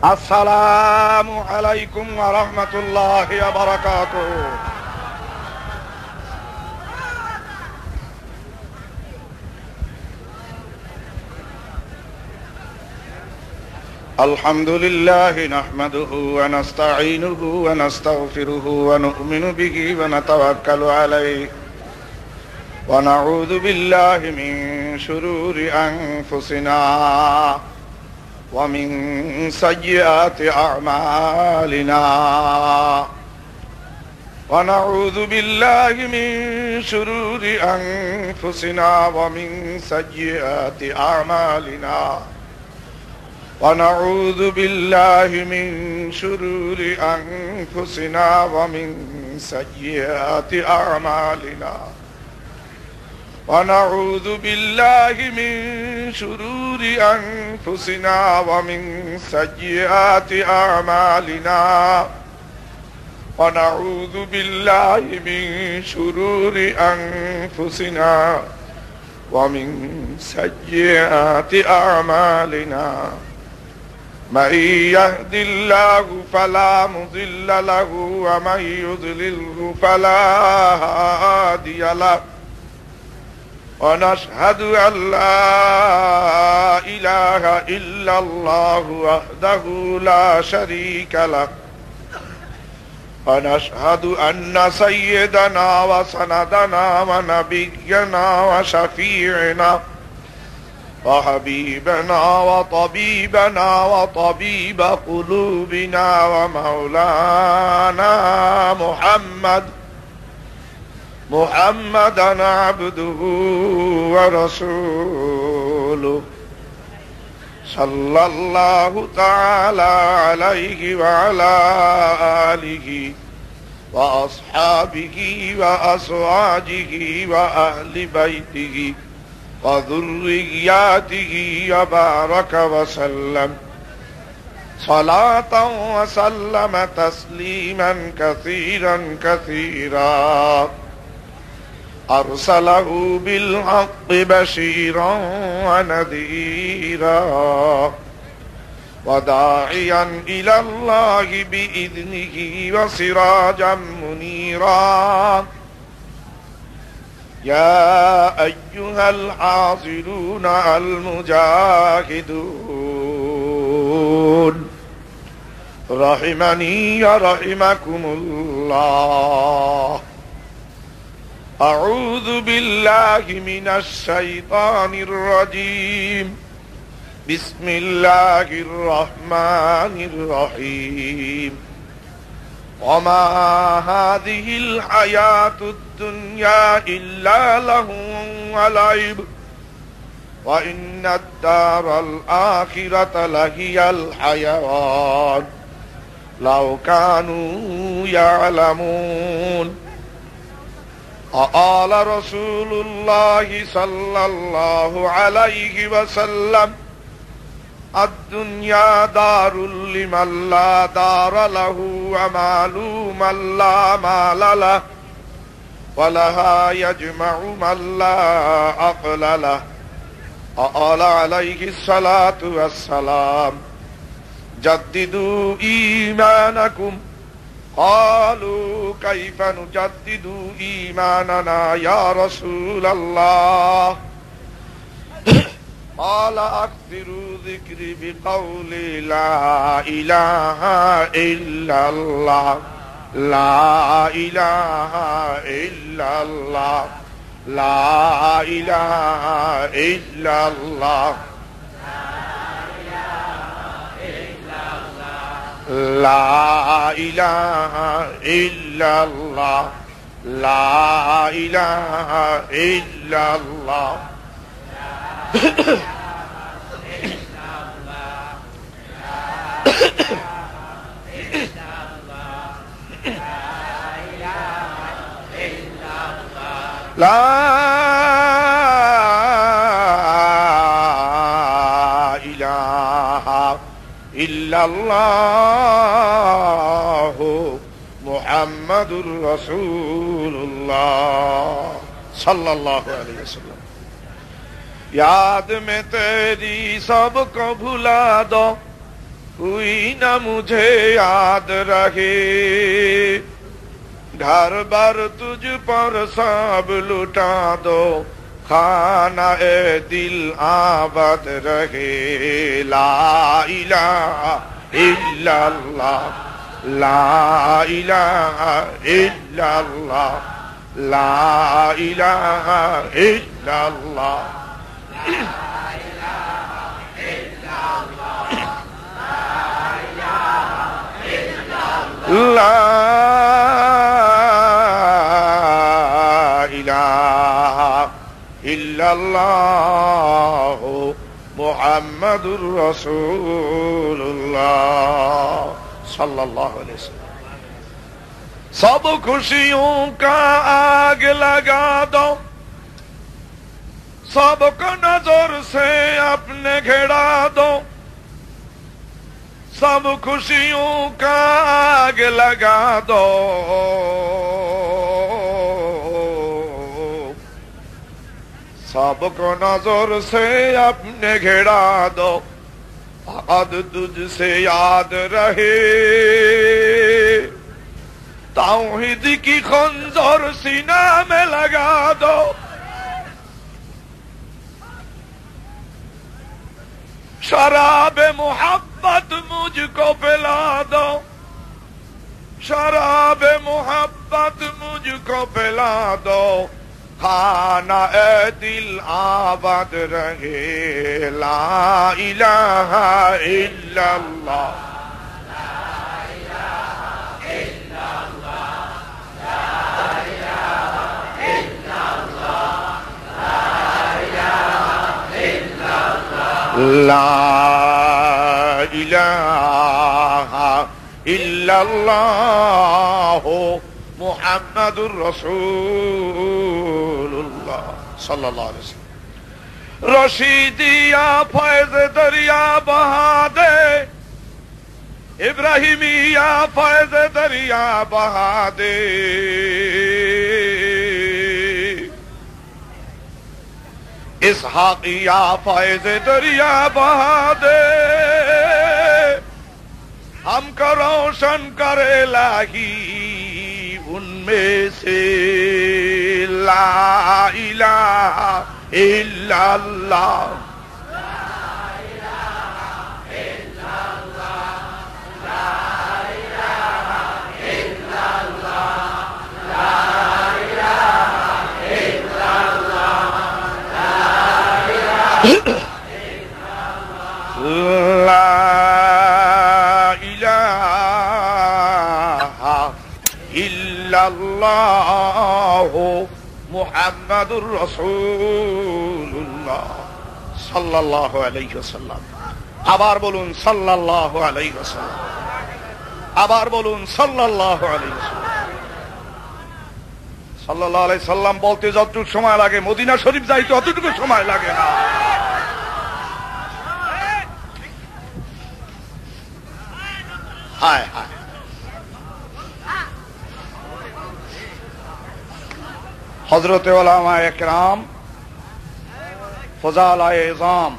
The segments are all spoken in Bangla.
السلام عليكم ورحمة الله وبركاته. الحمد لله نحمده ونستعينه ونستغفره ونؤمن به ونتوكل عليه ونعوذ بالله من شرور أنفسنا ومن سيئات أعمالنا ونعوذ بالله من شرور أنفسنا ومن سيئات أعمالنا ونعوذ بالله من شرور أنفسنا ومن سيئات أعمالنا ونعوذ بالله من شرور أنفسنا ومن سيئات أعمالنا ونعوذ بالله من شرور أنفسنا ومن سيئات أعمالنا من يهد الله فلا مضل له ومن يضلله فلا هادي له ونشهد أن لا إله إلا الله وحده لا شريك له ونشهد أن سيدنا وسندنا ونبينا وشفيعنا وحبيبنا وطبيبنا وطبيب قلوبنا ومولانا محمدا عبده ورسوله صلى الله تعالى عليه وعلى آله وأصحابه وأزواجه وأهل بيته وذرياته وبارك وسلم صلاة وسلم تسليما كثيرا كثيرا أرسله بالحق بشيرا ونذيرا وداعيا إلى الله بإذنه وسراجا منيرا يا أيها الحاضرون المجاهدون رحمني ورحمكم الله. أعوذ بالله من الشيطان الرجيم. بسم الله الرحمن الرحيم. وما هذه الحياة الدنيا إلا لهو ولعب وإن الدار الآخرة لهي الحيوان لو كانوا يعلمون. قال رسول الله صلى الله عليه وسلم الدنيا دار لمن لا دار له ومال من لا مال له ولها يجمع من لا عقل له. قال عليه الصلاة والسلام جددوا إيمانكم. قالوا كيف نجدد إيماننا يا رسول الله؟ قال أكثروا ذكري بقول لا إله إلا الله لا إله إلا الله لا إله إلا الله لا إله إلا الله لا إله إلا الله. لا إله إلا الله محمد رسول الله صلى الله عليه وسلم. याद में तेरी सबको भुला दो कोई न मुझे याद रहे, घर बार तुझ पर सब लुटा दो, खाना ए दिल आबाद रहे। ला इलाहा इल्लल्लाह, ला इलाहा इल्लल्लाह, ला इलाहा इल्लल्लाह। ला इलाहा इल्लल्लाह मुहम्मदुर रसूलुल्लाह सल्लल्लाहु अलैहि वसल्लम। सब खुशियों का आग लगा दो, सबको नजर से अपने घेरा दो, सब खुशियों का आग लगा दो, सबको नजर से अपने घेरा दो, आज तुझसे याद रहे, तौहीद की खंजर सीना में लगा दो, शराब मोहब्बत मुझको पिला दो, शराब मोहब्बत मुझको पिला दो, खाना ए दिल आबाद रहे। ला इलाहा इल्लल्लाह, ला इलाहा इल्लल्लाह मुहम्मदुर रसूलुल्लाह सल्लल्लाहु अलैहि वसल्लम। रशीदिया फैज़ दरिया बहा दे, इब्राहिमिया फैज़ दरिया बहा दे, इसहाकिया फैज़ दरिया बहा दे, हमको रोशन करे लाही उनमें से। ला इलाहा इल्लल्लाह, ला इलाहा इल्लल्लाह मुहम्मदुर रसूलुल्लाह सल्लल्लाहु अलैहि वसल्लम। আবার বলুন সাল্লাল্লাহু আলাইহি ওয়াসাল্লাম, আবার বলুন সাল্লাল্লাহু আলাইহি ওয়াসাল্লাম। সাল্লাল্লাহু আলাইহি সাল্লাম বলতে যতটুকু সময় লাগে মদিনা শরীফ যাইতে অতটুকু সময় লাগে না। হায় হায়, হযরতে উলামায়ে কেরাম, ফজালায়ে ইজাম,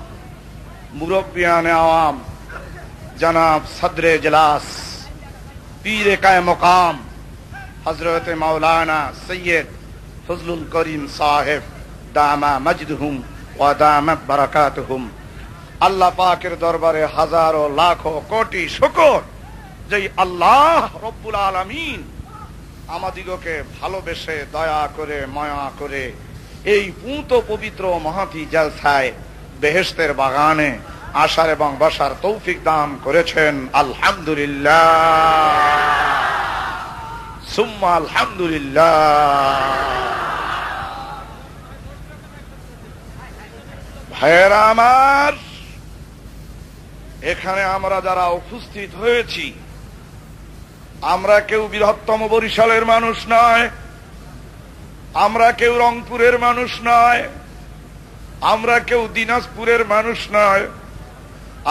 মুরব্বিয়ানে আওয়াম, জনাব সদরে ইজলাস, পীরে কায়ে মকাম হযরতে মাওলানা সৈয়দ ফজলুল করিম সাহেব দামা মজদুহুম ওয়া দামাত বারাকাতুহুম। আল্লাহ পাকের দরবারে হাজারো লাখো কোটি শুকর যে আল্লাহ রব্বুল আলামিন আমাদিগকে ভালোবেসে দয়া করে মায়া করে এই পূত পবিত্র মহাতি জলসায় বেহেশতের বাগানে আসার এবং বসার তৌফিক দান করেছেন। আলহামদুলিল্লাহ সুম্মা আলহামদুলিল্লাহ। ভাইয়েরা আমার, এখানে আমরা যারা উপস্থিত হয়েছি, আমরা কেউ বৃহত্তম বরিশালের মানুষ নয়, আমরা কেউ রংপুরের মানুষ নয়, আমরা কেউ দিনাজপুরের মানুষ নয়,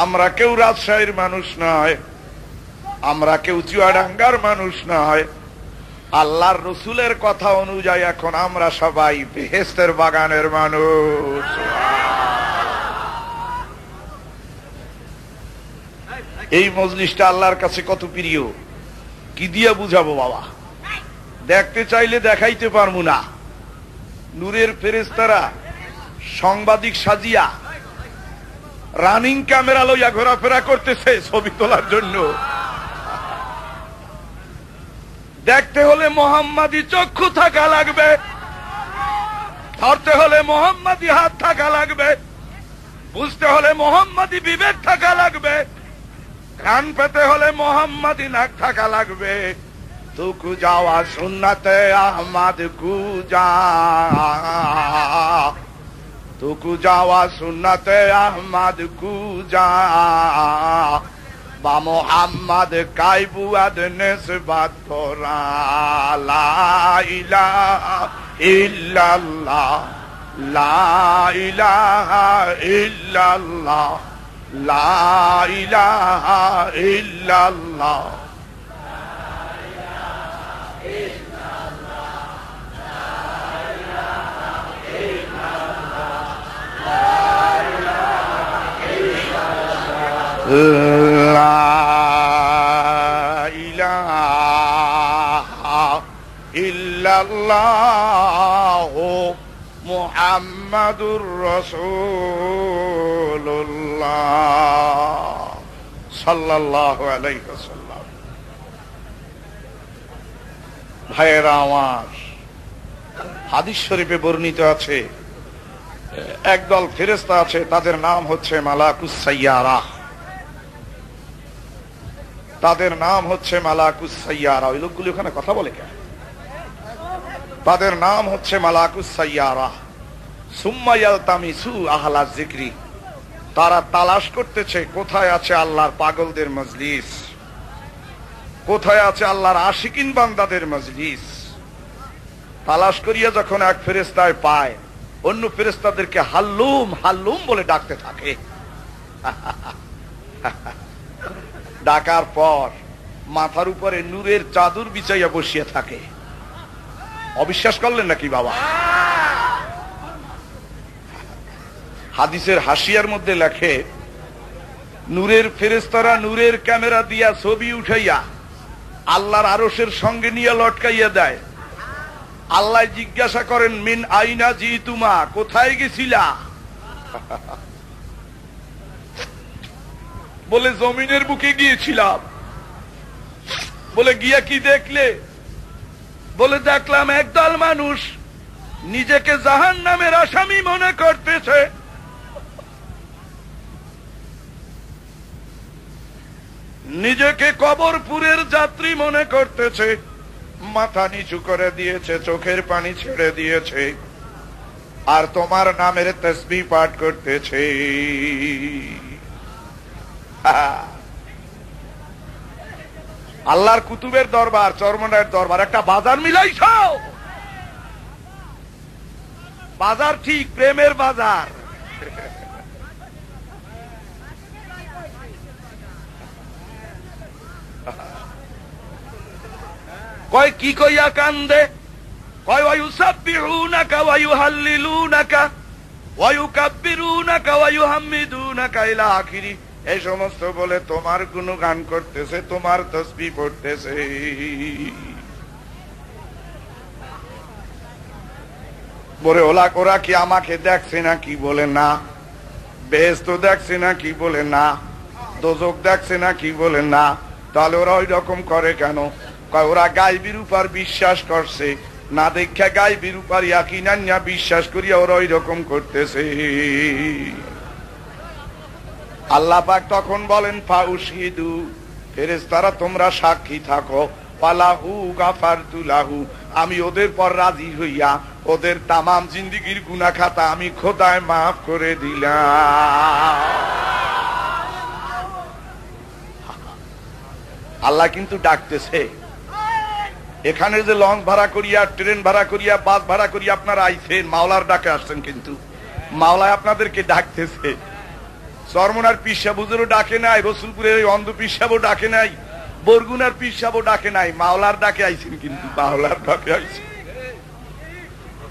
আমরা কেউ রাজশাহীর মানুষ নয়, আমরা কেউ চুয়াডাঙ্গার মানুষ নয়। আল্লাহর রসুলের কথা অনুযায়ী এখন আমরা সবাই বেহেশতের বাগানের মানুষ। এই মজলিসটা আল্লাহর কাছে কত প্রিয়, কি দিয়া বুঝাবো বাবা? দেখতে চাইলে দেখাইতে পারবো না। নূরের ফেরেশতারা সাংবাদিক সাজিয়া রানিং ক্যামেরা লইয়া ঘোরাফেরা করতেছে ছবি তোলার জন্য। দেখতে হলে মোহাম্মদী চক্ষু থাকা লাগবে, ধরতে হলে মোহাম্মদী হাত থাকা লাগবে, বুঝতে হলে মোহাম্মদী বিবেক থাকা লাগবে, কান পেতে হলে মোহাম্মদী নাক থাকা লাগবে। তুকু যাওয়া সুন্নাতে আহমদ কুজা, তুকু যাওয়া সুন্নাতে আহমদ কুজা, বা মোহাম্মদ কাইবুয়াদ নিসবত করা। লা ইলাহা ইল্লাল্লাহ, লা ইলাহা ইল্লাল্লাহ, লা ইলাহা ইল্লাল্লাহ। লা ইলাহা ইল্লাল্লাহু মুহাম্মাদুর রাসূলুল্লাহ সাল্লাল্লাহু আলাইহি ওয়াসাল্লাম। ভাইয়েরা আমার, হাদিস শরীফে বর্ণিত আছে একদল ফেরেশতা আছে, তাদের নাম হচ্ছে মালাকুস সাইয়ারা। তাদের নাম হচ্ছে মালাকুস সাইয়ারা। ওই লোকগুলি ওখানে কথা বলে কেন? তাদের নাম হচ্ছে মালাকুস সাইয়ারা। সুম্মা ইয়ালতামিসু আহলা যিকরি, তারা তালাশ করতেছে কোথায় আছে আল্লাহর পাগলদের মজলিস, কোথায় আছে আল্লাহর আশিকিন বান্দাদের মজলিস। তালাশ করিয়া যখন এক ফেরেশতায় পায়, অন্য ফেরেশতাদেরকে হাল্লুম হাল্লুম বলে ডাকতে থাকে। ডাকার পর মাথার উপরে নূরের চাদর বিছাইয়া বসিয়া থাকে। অবিশ্বাস করলেন নাকি বাবা? হাদিসের হাসিয়ার মধ্যে লেখে, নূরের ফেরেশতারা নূরের ক্যামেরা দিয়া ছবি উঠাইয়া আল্লাহর আরশের সঙ্গে নিয়ে লটকাইয়া দেয়। আল্লাহ জিজ্ঞাসা করেন, মিন আইনা জিতুমা, কোথায় গেছিলা? বলে জমিনের বুকে গিয়েছিলাম। বলে গিয়া কি দেখলে? বলে দেখলাম একদল মানুষ নিজেকে জাহান্নামের আসামি মনে করতেছে, নিজেকে কবরপুরের যাত্রী মনে করতেছে, মাথা নিচু করে দিয়েছে, চোখের পানি ছেড়ে দিয়েছে, আর তোমার নামের তাসবিহ পাঠ করতেছে। আল্লাহর কুতুবের দরবার, চরমনায়ের দরবার, একটা বাজার মিলাইছ। বাজার ঠিক প্রেমের বাজার। কয় কি কইয়া কান্দে? কয় ওয়ায়ুসাব্বিহুনাকা ওয়ায়ুহাল্লিলুনাকা ওয়ায়ুকাব্বিরুনাকা ওয়ায়ুহাম্মিদুনাকা ইলা আখিরি। এই সমস্ত বলে তোমার গুণগান করতেছে, তোমার তাসবিহ পড়তেছে। বলে ওরা কি আমাকে দেখছে না? কি বলে না। বেহেশত দেখছে না? কি বলে না। দোজখ দেখছে না? কি বলে না। তাহলে ওরা ওই রকম করে কেন? ওরা গায়বীর উপর বিশ্বাস করছে, না দেখা গায়বীর উপর ইয়াকিন আনিয়া বিশ্বাস করিয়া ওরা ওই রকম করতেছে। আল্লাহ পাক তখন বলেন, ফাউশহিদু, ফেরেশতারা তোমরা সাক্ষী থাকো, ফালাহু গাফারতু লাহু, আমি ওদের পর রাজি হইয়া ওদের তামাম জিন্দেগীর গুনাহ খাতা আমি খোদায় মাফ করে দিলাম। আল্লাহ কিন্তু ডাকতেছে। এখানে যে লঞ্চ ভাড়া করিয়া, ট্রেন ভাড়া করিয়া, বাস ভাড়া করিয়া আপনারা আইছেন, মাওলার ডাকে আসছেন, কিন্তু মাওলায় আপনাদেরকে ডাকতেছে। চরমনার পীর সাহেব হুজুরও ডাকে নাই, রসুলপুরের অন্ধ পীর সাহেবও ডাকে নাই, বরগুনার পীর সাহেবও ডাকে নাই, মাওলার ডাকে আইছেন, কিন্তু মাওলার ডাকে আইছেন।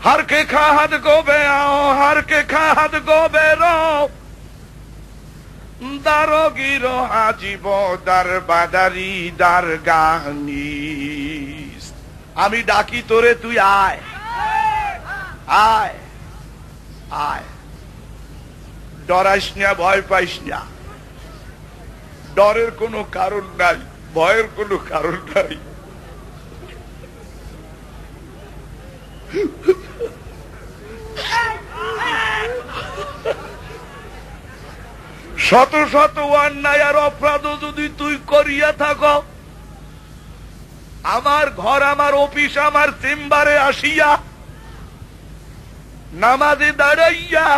हर के खाहद को बे आओ, हर के खाहद को बे रो, দারগির হাজিব দার বাদারি দার গানি, আমি ডাকি তোরে তুই আয় আয় আয়, ডরাইস না, ভয় পাইস না, ডরের কোনো কারণ নাই, ভয়ের কোনো কারণ নাই। শত শত অন্যায় আর অপরাধ যদি তুই করিয়া থাক, আমার ঘর, আমার অফিস, আমার চেম্বারে আসিয়া নামাজে দাঁড়াইয়া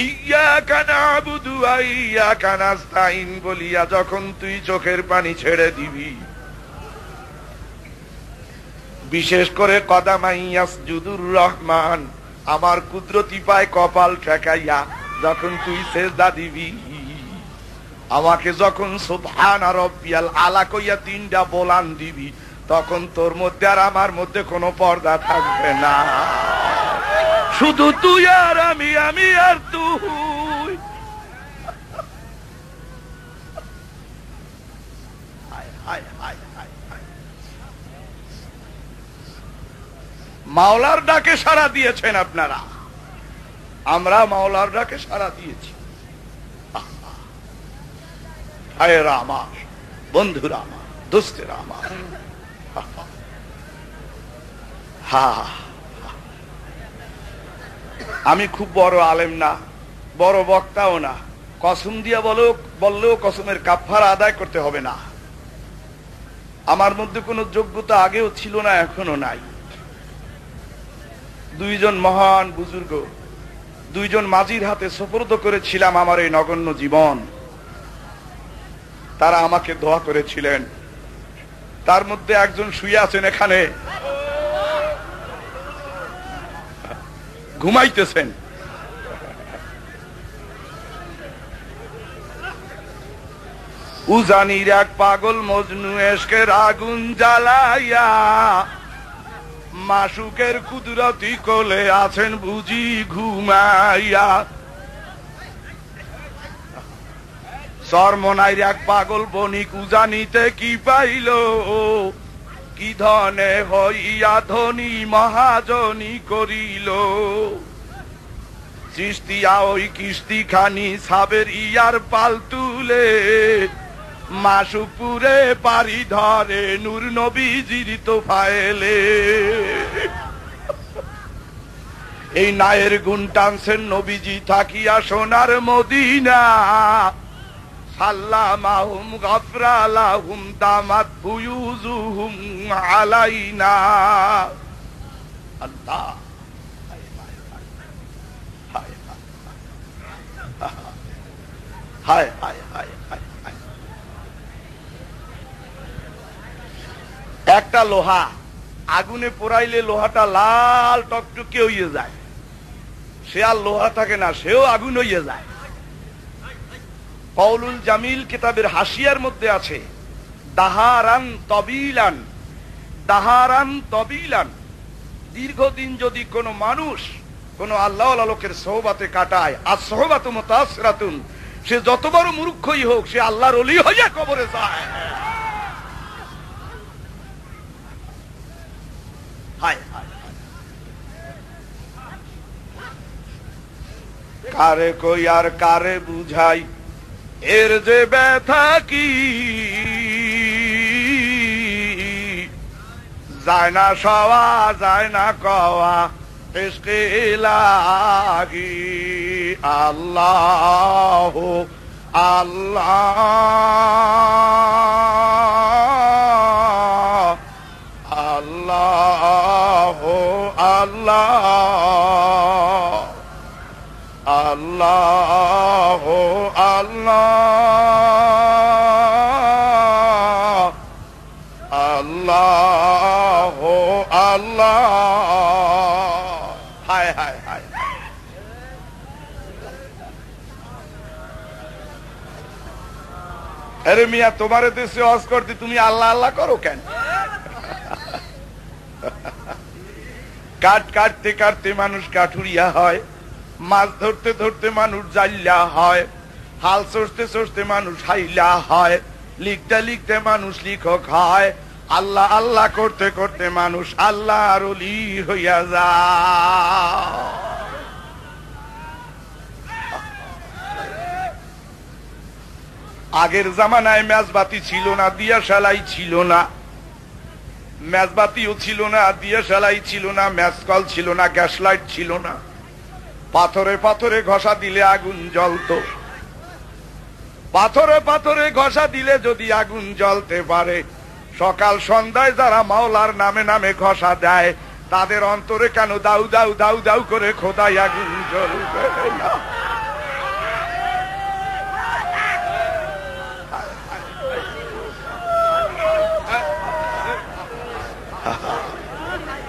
ইয়্যাকা না'বুদু ওয়া ইয়্যাকা নাস্তাইন বলিয়া যখন তুই চোখের পানি ছেড়ে দিবি, বিশেষ করে কদামাই ইয়াসজুদুর রহমান, আমার কুদরতি পায় কপাল ঠেকাইয়া যখন তুই সেজদা দিবি, আমাকে যখন সুবহানা রাব্বিয়াল আলা কইয়া তিনটা বলান দিবি, তখন তোর মধ্যে আর আমার মধ্যে কোনো পর্দা থাকবে না, শুধু তুই আর আমি, আমি আর তুই। মাওলার ডাকে সাড়া দিয়েছেন আপনারা, আমরা মাওলার ডাকে সাড়া দিয়েছি। ভাইয়েরা আমার, বন্ধুরা আমার, দোস্তেরা আমার, আমি খুব বড় আলেম না, বড় বক্তাও না, কসম দিয়া বললেও কসমের কাফারা আদায় করতে হবে না। আমার মধ্যে কোনো যোগ্যতা আগেও ছিল না, এখনো নাই। দুইজন মহান বুজুর্গ, দুইজন মাঝির হাতে সুপর্দ করেছিলাম আমার এই নগণ্য জীবন। তারা আমাকে দোয়া করেছিলেন। তার মধ্যে একজন শুয়ে আছেন এখানে, ঘুমাইতেছেন। উজানির এক পাগল মজনু এশকের আগুন জ্বালাইয়া মাসুকের কুদরতি কোলে আছেন বুঝি ঘুমাইয়া। চরমনাইর এক পাগল বণিক উজানিতে কি পাইল, কি ধনে হইয়া ধনী মহাজনী করিল। চিস্তিয়া ওই কিস্তি খানি সাবের ইয়ার পাল তুলে মাসুপুরে পারি ধরে নূর নবীজির তোফায়েলে। এই নায়ের গুণ টানছেন নবীজি থাকিয়া সোনার মদিনা। সাল্লামাহুম গাফরালাহুম দামাত বুয়ুজুহুম আলাইনা। আল্লাহ, হায় হায় হায় হায়। একটা লোহা আগুনে পোড়াইলে লোহাটা লাল টকটকে হইয়ে যায়, সে আর লোহা থাকে না, সেও আগুন হইয়ে যায়। কওলুল জামিল কিতাবের হাসিয়ার মধ্যে আছে, দাহারান তবিলান, দাহারান তবিলান, দীর্ঘদিন যদি কোনো মানুষ কোন আল্লাহওয়ালা লোকের সোহবাতে কাটায়, আর সোহবাতু মুতাসসিরাতুন, সে যত বড় মূর্খই হোক, সে আল্লাহর ওলি হইয়া কবরে যায়। হায় হায়, কারে কই আর কারে বুঝাই এর যে ব্যথা কি, যায় না সওয়া যায় না কওয়া ইশকে ইলাহি। আল্লাহ আল্লাহ আল্লাহ আল্লাহ আল্লাহ আল্লাহ আল্লাহ আল্লাহ। হায় হায় হায়, আরে মিয়া, তোমার দেশে ওয়াজ করতে তুমি আল্লাহ আল্লাহ করো কেন? কাঠ কাটতে কাটতে মানুষ কাঠুরিয়া হয়, মাছ ধরতে ধরতে মানুষ জাল্লা হয়, হাল চড়তে চড়তে মানুষ হাইলা হয়, লিখতে লিখতে মানুষ লিখক হয়, আল্লাহ আল্লাহ করতে করতে মানুষ আল্লাহর ওলি হইয়া যায়। আগের জামানায় মেজবাতি ছিল না, দিয়াশালাই ছিল না, মেজবাতিও ছিল না, দিয়াশালাই ছিল না, ম্যাসকল ছিল না, গ্যাস লাইট ছিল না। পাথরে পাথরে ঘষা দিলে আগুন জ্বলত। পাথরে পাথরে ঘষা দিলে যদি আগুন জ্বলতে পারে, সকাল সন্ধ্যায় যারা মাওলার নামে নামে ঘষা দেয়, তাদের অন্তরে কেন দাউ দাউ দাউ দাউ করে খোদাই আগুন জ্বলবে না?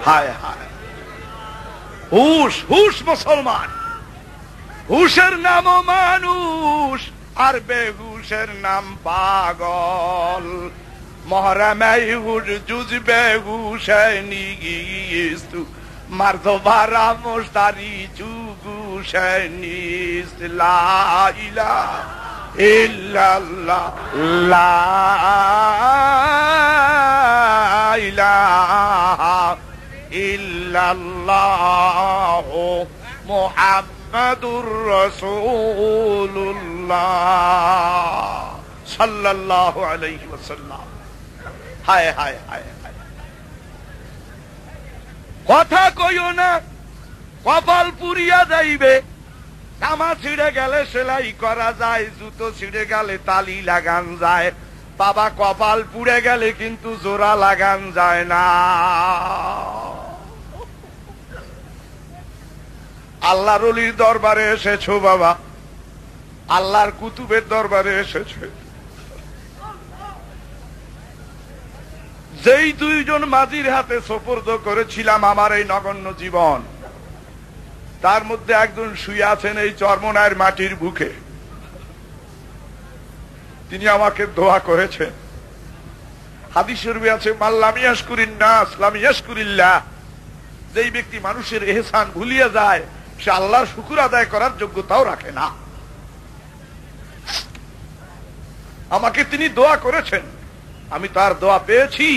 হায় হায়, হুশ হুশ মুসলমান, হুশের নামও মানুষ আর বেহুশের নাম পাগল। মহরমে হুশ জুজ বেহুশে নিগিস্তু মারদো বারা মুস্তারি চুগুশে নিস। লা ইলাহা ইল্লাল্লাহ, লা ইলাহা ইল্লাল্লাহ মুহাম্মাদুর রাসূলুল্লাহ সাল্লাল্লাহু আলাইহি ওয়াসাল্লাম। হায় হায় হায় হায়, কথা কইও না, কপাল পুরিয়া যাইবে। জামা ছিঁড়ে গেলে সেলাই করা যায়, জুতো ছিঁড়ে গেলে তালি লাগান যায়, বাবা কপাল পুড়ে গেলে কিন্তু জোড়া লাগান যায় না। আল্লাহর ওলির দরবারে এসেছো বাবা, আল্লাহর কুতুবের দরবারে এসেছে। যেই দুইজন মাঝির হাতে সোপর্দ করেছিলাম আমার এই নগণ্য জীবন, তার মধ্যে একজন শুয়ে আছেন এই চরমনায়ের মাটির বুকে। তিনি আমাকে দোয়া করেছেন। হাদিস শরীফে আছে, মাল্লাম ইয়াশকুরিন নাস লাম ইয়াশকুরিল্লাহ। যেই ব্যক্তি মানুষের ইহসান ভুলিয়ে যায়, সে আল্লাহর শুকর আদায় করার যোগ্যতাও রাখে না। আমাকে তিনি দোয়া করেছেন, আমি তার দোয়া পেয়েছি।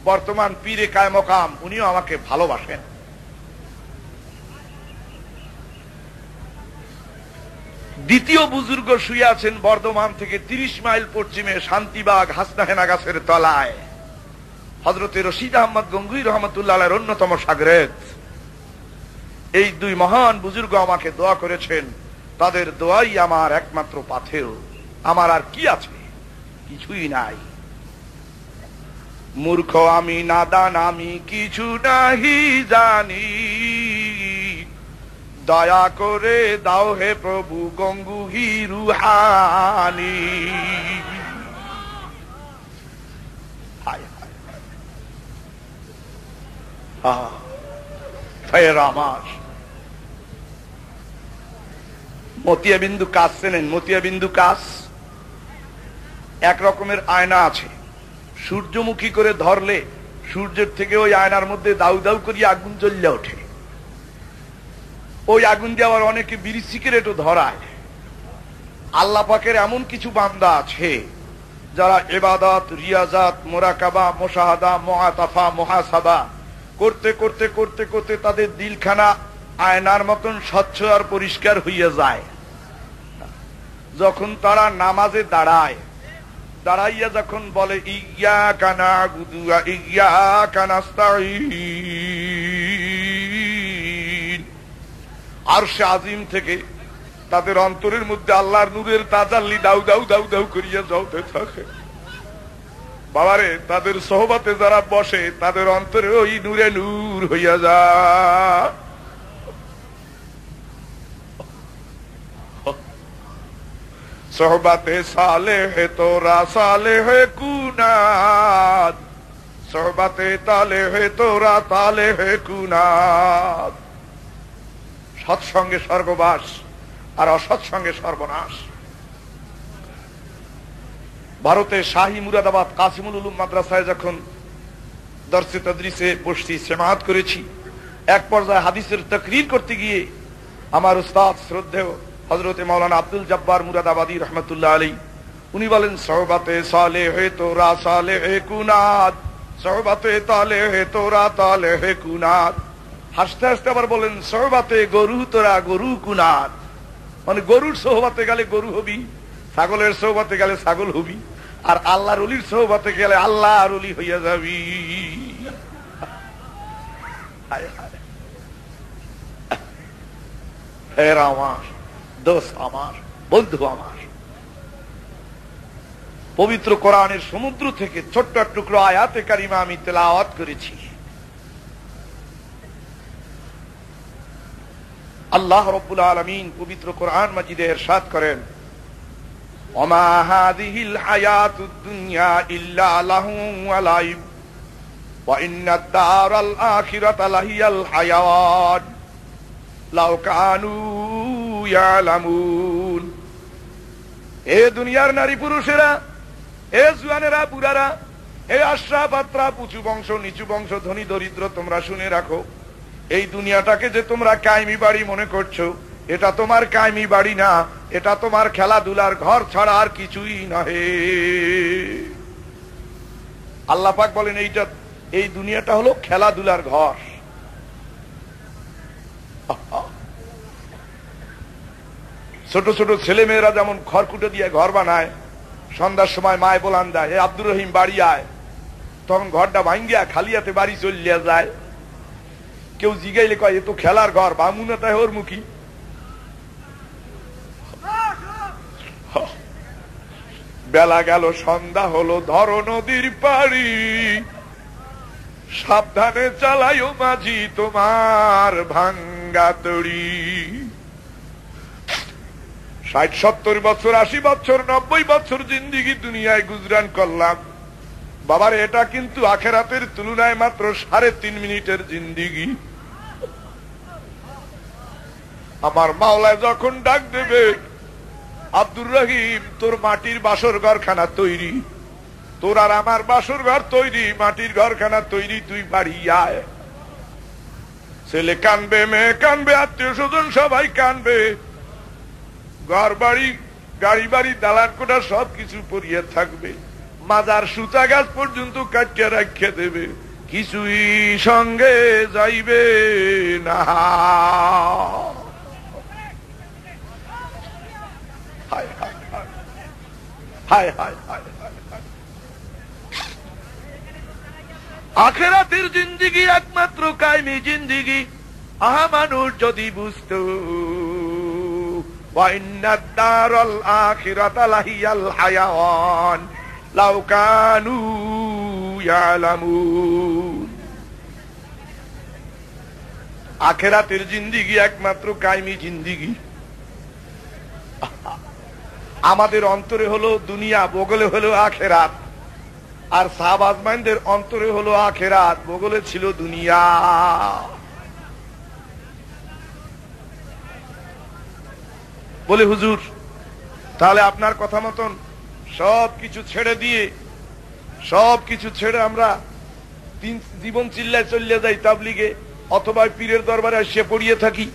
বর্তমান পীরে কায়মকাম উনিও আমাকে ভালোবাসেন। দ্বিতীয় বুজুর্গ শুয়ে আছেন বর্ধমান থেকে 30 মাইল পশ্চিমে শান্তিবাগ হাসনাহেনা গাছের তলায়, হযরতে রশিদ আহমদ গঙ্গুই রহমতুল্লাহ আলাইহির অন্যতম শাগরেদ। এই দুই মহান বুজুর্গ আমাকে দোয়া করেছেন, তাদের দোয়াই আমার একমাত্র পাথেয়। আমার আর কি আছে? কিছুই নাই। মূর্খ আমি, নাদান আমি, কিছু নাহি জানি, দয়া করে দাও হে প্রভু গঙ্গুহি রুহানি। মতিয়াবিন্দু কাজ চেনেন? মতিয়াবিন্দু কাজ এক রকমের আয়না আছে, সূর্যমুখী করে ধরলে সূর্যের থেকে ওই আয়নার মধ্যে দাউ দাউ করিয়া আগুন জ্বলিয়া ওঠে। ওই আগুন দিয়ে আবার অনেকে বিড়ি সিগারেটও ধরায়। আল্লাহ পাকের এমন কিছু বান্দা আছে যারা ইবাদত, রিয়াজাত, মুরাকাবা, মুশাহাদা, মুআতাফা, মুহাসাবা করতে করতে করতে করতে তাদের দিলখানা আয়নার মতন স্বচ্ছ আর পরিষ্কার হইয়া যায়। যখন তারা নামাজে দাঁড়ায়, দাঁড়াইয়া যখন বলে ইয়্যাকা না'বুদু ওয়া ইয়্যাকা নাস্তাঈন, আরশে আজিম থেকে তাদের অন্তরের মধ্যে আল্লাহর নূরের তাজাল্লি দাউ দাউ দাউ দাউ করিয়া জ্বলতে থাকে। বাবারে, তাদের সোহবতে যারা বসে তাদের অন্তরে ওই নূরে নূর হইয়া যায়। সোহবতে সালেহ তোরা সালেহ কুনাদ, সোহবতে তালেহ তোরা তালেহ কুনাদ। সৎসঙ্গে স্বর্গবাস আর অসৎসঙ্গে সর্বনাশ। ভারতের শাহী মুরাদাবাদ কাসিমুল উলুম মাদ্রাসায় যখন দরসে তদরিসে বসছি, সেমাত করেছি, এক পর্যায়ে হাদিসের তাকরীর করতে গিয়ে আমার উস্তাদ শ্রদ্ধেয় হযরতে মাওলানা আব্দুল জব্বার মুরাদাবাদী রহমাতুল্লাহ আলাইহি উনি বলেন, সোহবতে সালেহে তোরা সালেহে কুনাত, সোহবতে তালেহে তোরা তালেহে কুনাত। হাসতে হাসতে আবার বলেন, সোহবতে গরু তোরা গরু কুনাত, মানে গরুর সোহবতে গেলে গরু হবি, ছাগলের সোহবতে গেলে ছাগল হবি, আর আল্লাহর ওলির সোহবতে গেলে আল্লাহর ওলি হইয়া যাবি। হের আমার দোস্ত, আমার বন্ধু, আমার পবিত্র কোরআনের সমুদ্র থেকে ছোট্ট টুকরো আয়াতে কারিমা আমি তেলাওয়াত করেছি। আল্লাহ রাব্বুল আলামিন পবিত্র কোরআন মাজিদে ইরশাদ করেন, ওমা হাযিহিল হায়াতুদ দুনিয়া ইল্লা লাহুম ওয়া লাইব ওয়া ইন্নাদ দারাল আখিরাতা লাহিয়াল হায়াওয়ান লাউ কানু ইয়ালামুন। এ দুনিয়ার নারী পুরুষেরা, এ জুয়ানেরা বুড়ারা, এ আশরাফ আত্রাফ, উঁচু বংশ নিচু বংশ, ধনী দরিদ্র, তোমরা শুনে রাখো, এই দুনিয়াটাকে যে তোমরা কায়েমি বাড়ি মনে করছো, এটা তোমার কায়েমি বাড়ি না, এটা তোমার খেলাধুলার ঘর ছাড়া আর কিছুই নহে। আল্লাহ পাক বলেন, এই দুনিয়াটা হলো খেলাধুলার ঘর। ছোট ছোট ছেলে মেয়েরা যেমন খড়কুটো দিয়ে ঘর বানায়, সন্ধ্যার সময় মায় বলান দেয়, হে আব্দুর রহিম বাড়ি আয়, তখন ঘরটা ভাঙ্গিয়া খালিয়াতে বাড়ি চলিয়া যায়। কেউ জিগাইলে কয়, এ তো খেলার ঘর, বামুনাটাই ওর মুখী। বেলা গেল, সন্ধ্যা হলো, ধরো নদীর পাড়ি, সাবধানে চালাইও মাঝি তোমার ভাঙ্গা তড়ি। 60-70 বছর, 80 বছর, 90 বছর জিন্দিগি দুনিয়ায় গুজরান করলাম, বাবার এটা কিন্তু আখেরাতের তুলনায় মাত্র 3.5 মিনিটের জিন্দিগি। আমার মাওলায় যখন ডাক দেবে, আব্দুর রহিম তোর মাটির বাসর ঘরখানা তৈরি, তোর আর আমার বাসর ঘর তৈরি, মাটির ঘরখানা তৈরি, তুই বাড়ি আয়। ছেলে কানবে, মেয়ে কানবে, আত্মীয় স্বজন সবাই কানবে, ঘর বাড়ি, গাড়ি বাড়ি, দালান কোঠা সবকিছু পরিয়ে থাকবে, মাজার সুতা গাছ পর্যন্ত কাটিয়ে রাখিয়ে দেবে, কিছুই সঙ্গে যাইবে না। হায় হায় হায় হায় হায় হায়। আখিরাতের জিন্দেগি একমাত্র কায়েমি জিন্দেগি। আহা, মানুষ যদি বুঝত, ওয়া ইন্নাদ দারাল আখিরাতা লাহিয়াল হায়াওয়ান লাউ কানু ইয়ালামুন। আখিরাতের জিন্দেগি একমাত্র কায়েমি জিন্দেগি। আমাদের অন্তরে হলো দুনিয়া, বগলে হলো আখিরাত, আর সাহাবা আজমাইনদের অন্তরে হলো আখিরাত, বগলে ছিল দুনিয়া। বলে, হুজুর তাহলে আপনার কথা মতন সবকিছু ছেড়ে আমরা জীবন চিল্লায় চলিয়ে যাই তাবলিগে, অথবা পীরের দরবারে এসে পড়িয়ে থাকি,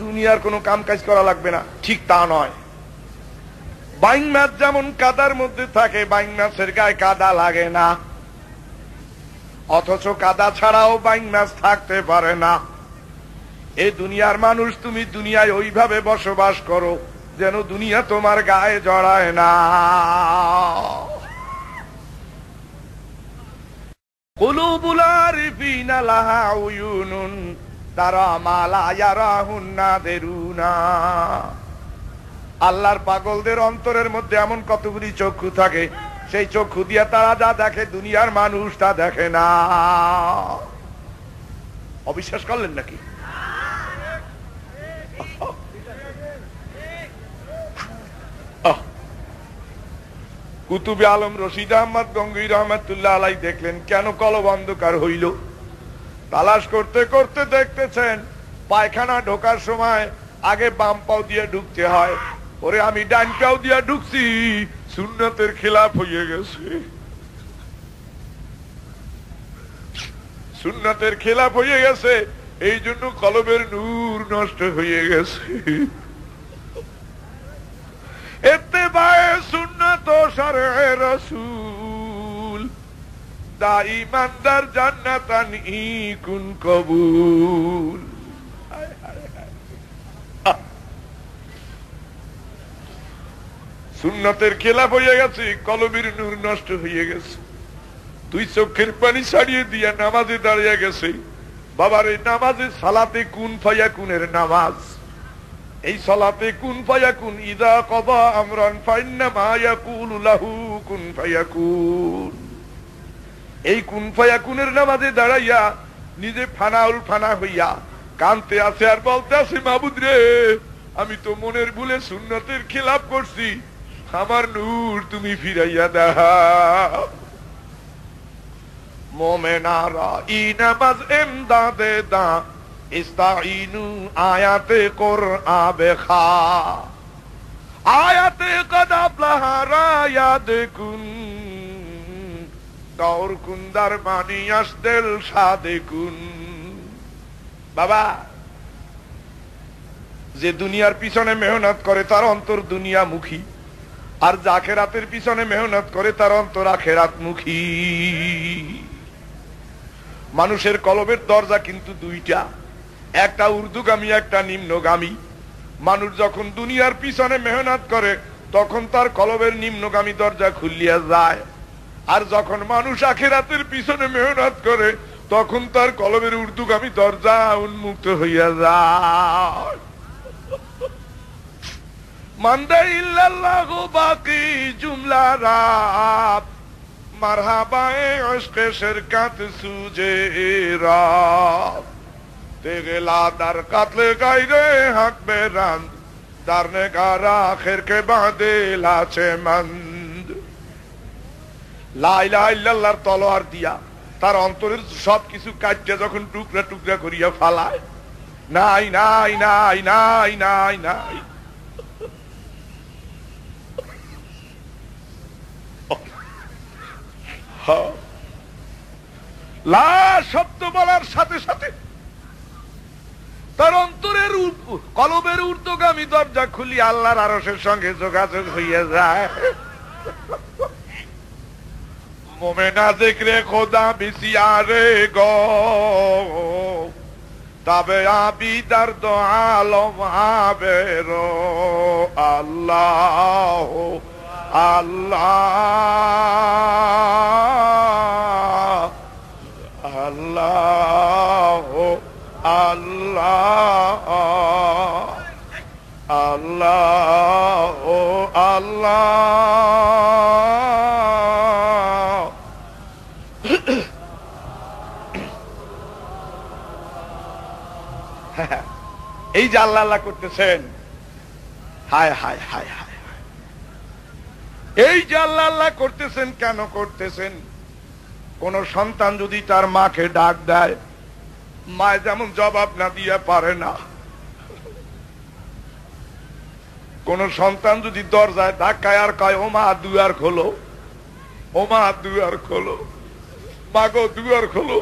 দুনিয়ার কোনো কাম কাজ করা লাগবে না? ঠিক তা নয়। বাইং মাছ যেমন কাদার মধ্যে থাকে, বাইং মাছের গায়ে কাদা লাগে না, অথচ কাদা ছাড়াও বাইং মাছ থাকতে পারে না। এই দুনিয়ার মানুষ, তুমি দুনিয়ায় ওইভাবে বসবাস করো যেন দুনিয়া তোমার গায়ে জড়ায় না। কুলুবুল আরিফিনা লাহা উয়ুনুন তারা মা লা ইয়ারাহুন নাদিরুনা। আল্লাহর পাগলদের অন্তরের মধ্যে এমন কতগুলি চক্ষু থাকে, সেই চক্ষু দিয়ে তারা যা দেখে দুনিয়ার মানুষ তা দেখে না। অবিশ্বাস করলেন নাকি? কুতুবে আলম রশিদ আহমদ গঙ্গোই রহমাতুল্লাহ আলাইহি দেখলেন কেন কলব অন্ধকার হইল। তালাশ করতে করতে দেখতেছেন পায়খানা ঢোকার সময় আগে বাম পাও দিয়ে ঢুকতে হয়, ওরে আমি ডান পাও দিয়ে ঢুকছি, সুন্নতের খিলাফ হয়ে গেছে, সুন্নতের খিলাফ হয়ে গেছে, এই জন্য কলবের নূর নষ্ট হয়ে গেছে। ইত্তেবায়ে সুন্নাত ও শরয়ে রাসূল দাইমানদার জান্নাতান ইকুন কবুল। সুন্নতের খেলাফ হয়ে গেছে, কলবের নূর নষ্ট হয়ে গেছে, দুই চোখের পানি ছাড়িয়ে দিয়া নামাজে দাঁড়িয়ে গেছে। বাবার এই নামাজে সালাতে কুন ফায়াকুনের নামাজ, এই সালাতে কুন ফায়াকুন ইদা কদা আমরান ফাইন্নামা ইয়াকুলু লাহু কুন ফায়াকুন। এই কুন ফায়াকুনের নামাজে দাঁড়াইয়া নিজে ফানাউল ফানা হইয়া কানতে আছে আর বলতে আছে, মাবুদ রে, আমি তো মনের ভুলে সুন্নতের খেলাফ করছি, আমার নূর তুমি ফিরাইয়া দাও। মোমেনারা ই নামাজ এমদাদে দা ইস্তাইনু আয়াতে কোরআন বেখা আয়াতে কদ আফলাহা রায়াদকুন দৌর কুন্দার মানি আসদেল সাদেকুন। বাবা, যে দুনিয়ার পিছনে মেহনত করে তার অন্তর দুনিয়ামুখী, আর যে আখেরাতের পিছনে মেহনত করে তার অন্তর আখেরাতমুখী। মানুষের কলবের দরজা কিন্তু দুইটা, একটা ঊর্ধ্বগামী, একটা নিম্নগামী। মানুষ যখন দুনিয়ার পিছনে মেহনত করে তখন তার কলবের নিম্নগামী দরজা খুলিয়া যায়, আর যখন মানুষ আখেরাতের পিছনে মেহনত করে তখন তার কলবের ঊর্ধ্বগামী দরজা উন্মুক্ত হইয়া যায়। মান্দা ইল্লাল্লাহু বাকি জুমলা রাত মারহাবায়ে ইশকে শিরকাত সুজে রাত তেগলা দার কাতলে গায়রে হক বেরান দারনে গারা আখির কে বাদে লাছে মন্দ। লা ইলাহা ইল্লাল্লাহর তলোয়ার দিয়া তার অন্তরের সবকিছু কাটিয়ে যখন টুকরা টুকরা করিয়া ফালায়, নাই নাই নাই নাই নাই নাই, লা শব্দ বলার সাথে সাথে তার অন্তরের কলবের ঊর্ধ্বগামী দরজা খুলি আল্লাহর আরশের সঙ্গে যোগাযোগ হইয়া যায়। মোমেনা জিক্রে খোদা বিসিয়ারে গো তবে আবি দর্দ আলম আবেরো আল্লাহ আল্লাহ আল্লাহ আল্লাহ আল্লাহ আল্লাহ। এই যে আল্লাহ আল্লাহ করতেছেন, হায় হায় হায় হায়, এই যে আল্লাহ আল্লাহ করতেছেন, কেন করতেছেন? কোন সন্তান যদি তার মাকে ডাক দেয়, মা যেমন জবাব না দিয়ে পারে না। কোন সন্তান যদি দরজায় ধাক্কায় আর কয়, ও মা দুয়ার খোলো, ও মা দুয়ার খোলো, মা গো দুয়ার খোলো,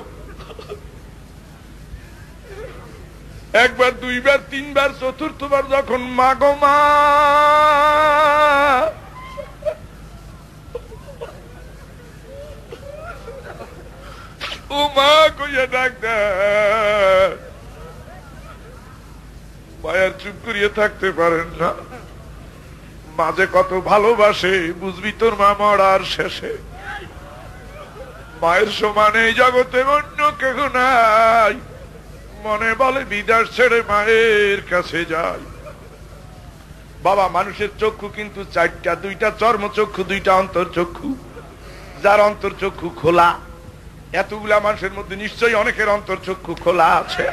একবার দুইবার তিনবার চতুর্থবার যখন মা গো মা ও মা কইয়া ডাক দেয়, মায়ের চুপ করিয়ে থাকতে পারেন না। মাঝে কত ভালোবাসে বুঝবি তোর মা মরার শেষে। মায়ের সমানে এই জগতে অন্য কেহ নাই। মনে বলে বিদেশ ছেড়ে মায়ের কাছে যায়। বাবা, মানুষের চক্ষু কিন্তু চারটা, দুইটা চর্মচক্ষু, দুইটা অন্তর্চক্ষু। যার অন্তর্চক্ষু খোলা, এতগুলা মানুষের মধ্যে নিশ্চয়ই অনেকের অন্তর্চক্ষু খোলা আছে।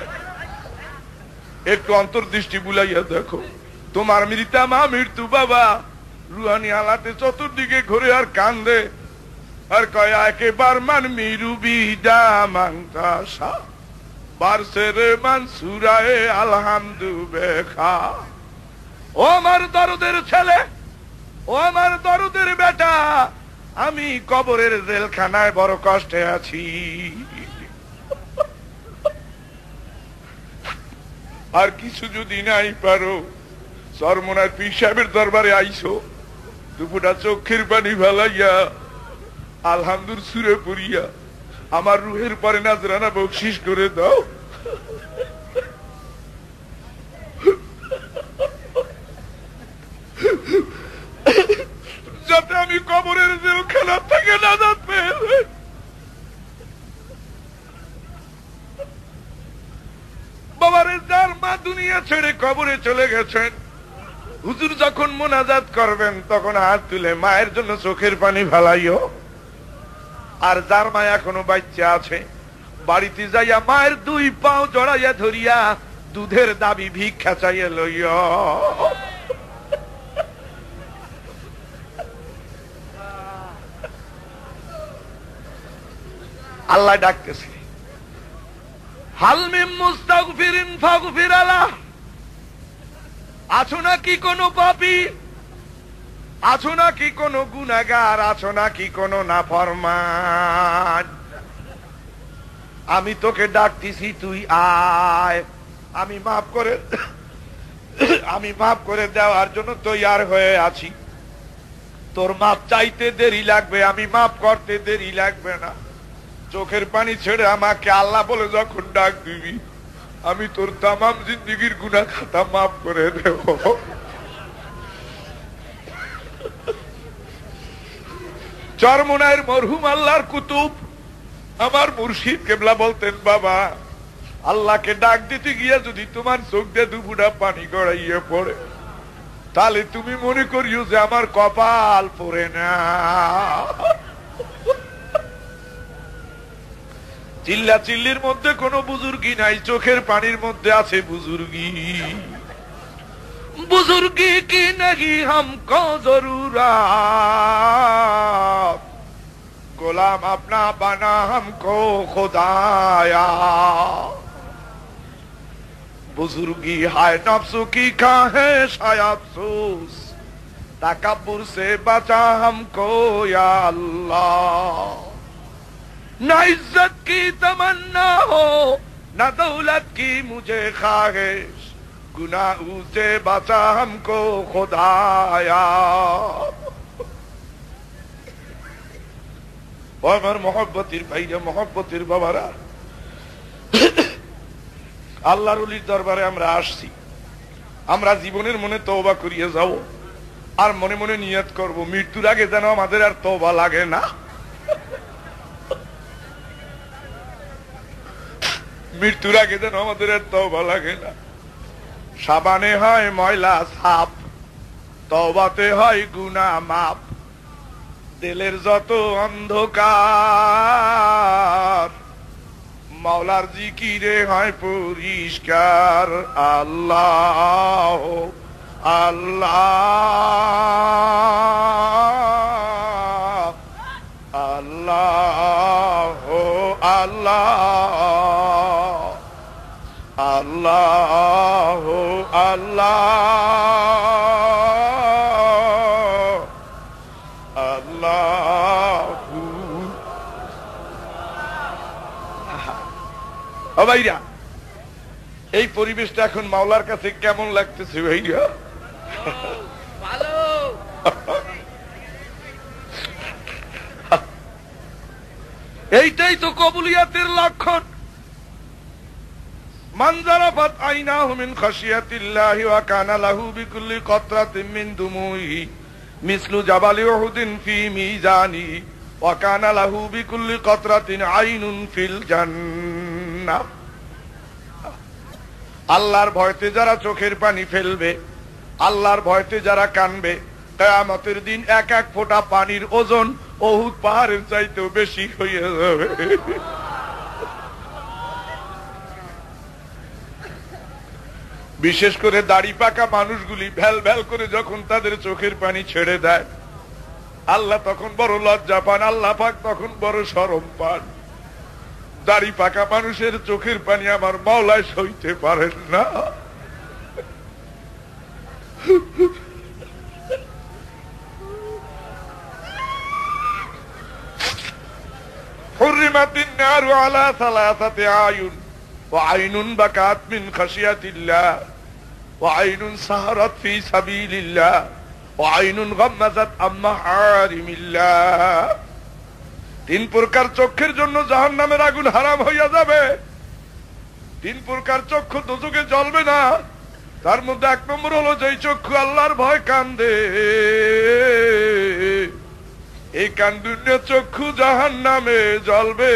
একটু অন্তর্দৃষ্টি বুলাইয়া দেখো, তোমার মৃতা মা মৃত্যু বাবা রুহানি হালাতে চতুর্দিকে ঘুরে আর কান্দে আর কয় একেবার মান মিরু বিদা মাংসা বারসের মান সুরায়ে আলহামদু বেখা। ও আমার দরদের ছেলে, ও আমার দরদের বেটা, আমি কবরের জেলখানায় বড় কষ্টে আছি। আর কিছু যদি নাই পারো, চরমনার পীর সাহেবের দরবারে আইসো, দুপুরটা চোখের পানি ফেলাইয়া আলহামদুর সুরে পড়িয়া আমার রুহের পরে নাজরানা বকশিস করে দাও। যাতে আমি কবরের জেল খেলা থেকে নাজাত পেয়ে যাই। বাবারে যার মা দুনিয়া ছেড়ে কবরে চলে গেছেন, হুজুর যখন মোনাজাত করবেন তখন হাত তুলে মায়ের জন্য চোখের পানি ফেলাইও। আর যার মা এখনো বাচ্চা আছে, বাড়িতে যাইয়া মায়ের 2 পাও জড়াইয়া ধরিয়া দুধের দাবি ভিক্ষা চাইয়া লইয়া। আল্লাহ ডাকতেছে, হাল মিন মুস্তাগফিরিন ফাগফির আলাহ। আছো নাকি কোন পাপী, আছো নাকি কোন গুনাহগার, আছো নাকি কোন নাফরমান? আমি তোকে ডাকতেছি, তুই আয়। আমি মাফ করে দেওয়ার জন্য তৈয়ার হয়ে আছি। তোর মাপ চাইতে দেরি লাগবে, আমি মাফ করতে দেরি লাগবে না। চোখের পানি ছেড়ে আমাকে আল্লাহ বলে যখন ডাক দিবি, আমি তোর তামাম জিন্দেগির গুনাহ খাতা মাফ করে দেব। চরমোনাইয়ের মরহুম আল্লাহর কুতুব আমার মুর্শিদ কেবলা বলতেন, বাবা আল্লাহকে ডাক দিতে গিয়া যদি তোমার চোখ দিয়ে দুপুরা পানি গড়াইয়ে পড়ে, তাহলে তুমি মনে করিও যে আমার কপাল পড়ে না। চিল্লা চিল্লির মধ্যে কোনো বুজুর্গি নাই, চোখের পানির মধ্যে আছে বুজুর্গি। বুজুর্গি কি নাহি হামকো জরুরত, গোলাম আপনা বানা হামকো খুদায়া। বুজুর্গি হায় নফসু কি খাহেশ হায় আফসোস, তাকাব্বুর সে বাঁচা হামকো ইয়া আল্লাহ। ना इज्जत की तमन्ना हो, ना दौलत की मुझे ख्वाहिश, गुनाहों से बचा हमको खुदाया। আমার মহব্বতের ভাইরা, মহব্বতের বাবারা, আল্লাহর ওলির দরবারে আমরা আসছি। আমরা জীবনের মনে তওবা করিয়ে যাব, আর মনে মনে নিয়ত করব মৃত্যুর আগে যেন আমাদের আর তওবা লাগে না। মৃত্যুর আগে যেন আমাদের আর তওবা লাগে না। সাবানে হয় ময়লা সাপ, তওবাতে হয় গুনাহ মাপ। দিলের যত অন্ধকার, মাওলার জিকিরে হয় পরিষ্কার। আল্লাহ আল্লাহ আল্লাহ আল্লাহ আল্লাহ আল্লাহ আল্লাহ। ভাইরা, এই পরিবেশটা এখন মাওলার কাছে কেমন লাগতেছে ভাইরা? ভালো। এইটাই তো কবুলিয়াতের লক্ষণ। মান যারাফাত আইনাহু মিন খাশিয়াতিল্লাহি ওয়া কানা লাহু বিকুল্লি কতরাতিন মিন দুমুহি মিসলু জাবালি উহুদিন ফি মিজানি ওয়া কানা লাহু বিকুল্লি কতরাতিন আইনুন ফিল জান্নাহ। আল্লাহর ভয়তে যারা চোখের পানি ফেলবে, আল্লাহর ভয়তে যারা কানবে, কিয়ামতের দিন এক এক ফোঁটা পানির ওজন উহুদ পাহাড়ের চাইতেও বেশি হয়ে যাবে। বিশেষ করে দাড়ি পাকা মানুষগুলি ভ্যাল ভ্যাল করে যখন তাদের চোখের পানি ছেড়ে দেয়, আল্লাহ তখন বড় লজ্জা পান, আল্লাহ পাক তখন বড় শরম পান। দাড়ি পাকা মানুষের চোখের পানি আমার মাওলায় সইতে পারেন না। হুররিমাতিন নারু আলা সালাসাতি আয়ুন ওয়া আইনুন বাকাত মিন খাশিয়াতিল্লাহ ওয়া আইনুন সাহারাত ফি সাবিলিল্লাহ আইনুন গাম্মাযাত আম্মা হারিমিল্লাহ। 3 প্রকার চক্ষের জন্য জাহান্নামের আগুন হারাম হইয়া যাবে। 3 প্রকার চক্ষু দোজখে জ্বলবে না। তার মধ্যে 1 নম্বর হলো যেই চক্ষু আল্লাহর ভয় কান্দে, এই কান্দুন্য চক্ষু জাহান্নামে জ্বলবে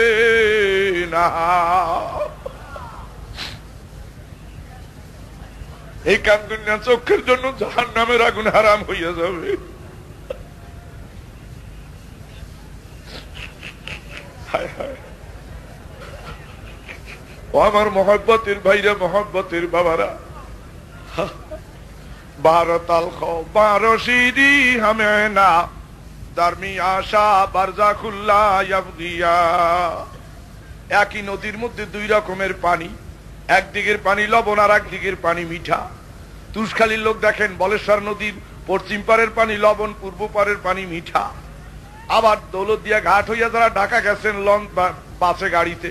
না। এই কান্দুন্য চক্ষের জন্য জাহান্নামের আগুন হারাম হইয়া যাবে। ও আমার মহব্বতের ভাইরা, মহব্বতের বাবারা, 12 তালখ 12 সিঁড়ি হামে না দারমি আশা বারজাখুল্লাহ ইয়াবগিয়া। একই নদীর মধ্যে 2 রকমের পানি, একদিকের পানি লবণ আর একদিকের পানি মিঠা। তুষখালীর লোক দেখেন বলেশ্বর নদীর পশ্চিম পারের পানি লবণ, পূর্ব পারের পানি মিঠা। আবার দৌলতদিয়া ঘাট হইয়া যারা ঢাকা গেছেন লঞ্চ বা বাসে গাড়িতে,